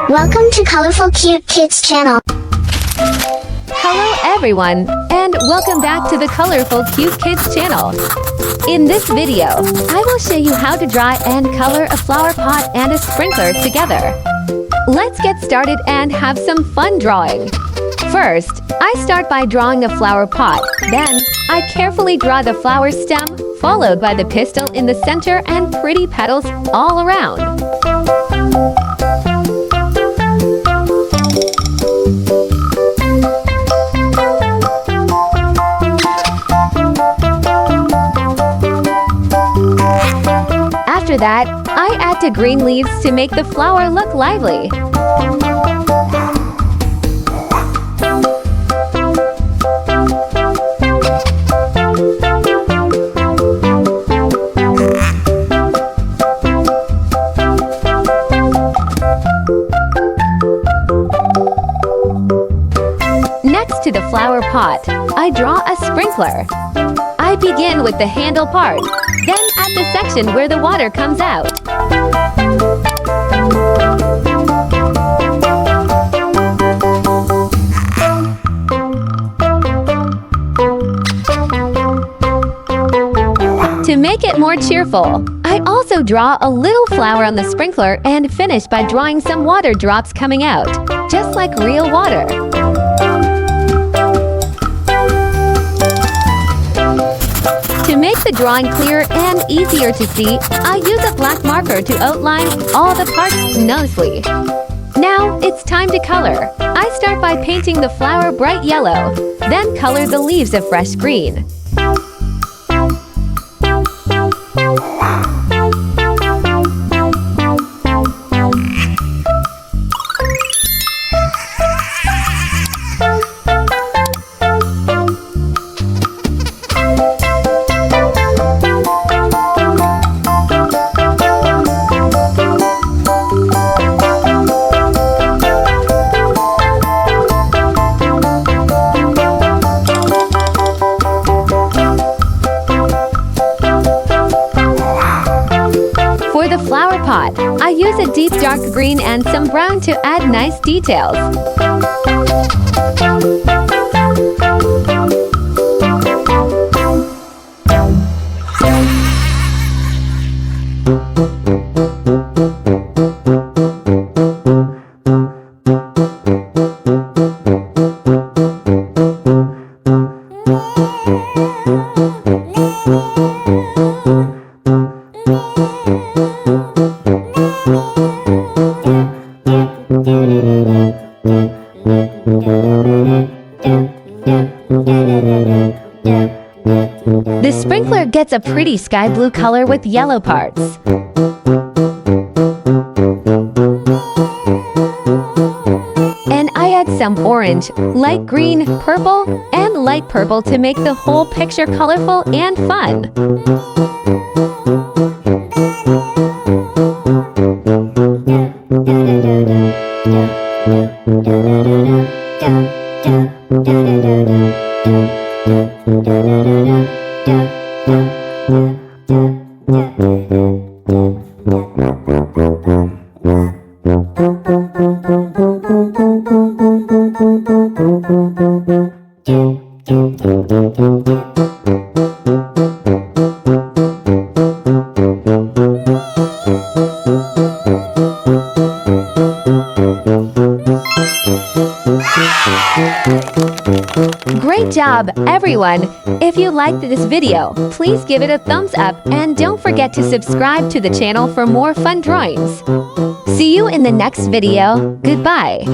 Welcome to Colorful Cute Kids channel. Hello everyone, and welcome back to the Colorful Cute Kids channel. In this video, I will show you how to draw and color a flower pot and a sprinkler together. Let's get started and have some fun drawing. First, I start by drawing a flower pot. Then, I carefully draw the flower stem, followed by the pistil in the center and pretty petals all around. After that, I add the green leaves to make the flower look lively. Next to the flower pot, I draw a sprinkler. I begin with the handle part, then at the section where the water comes out. To make it more cheerful, I also draw a little flower on the sprinkler and finish by drawing some water drops coming out, just like real water. To make the drawing clearer and easier to see, I use a black marker to outline all the parts nicely. Now, it's time to color. I start by painting the flower bright yellow, then color the leaves a fresh green. For the flower pot, I use a deep dark green and some brown to add nice details. The sprinkler gets a pretty sky blue color with yellow parts. And I add some orange, light green, purple, and light purple to make the whole picture colorful and fun. Great job, everyone! If you liked this video, please give it a thumbs up and don't forget to subscribe to the channel for more fun drawings. See you in the next video. Goodbye!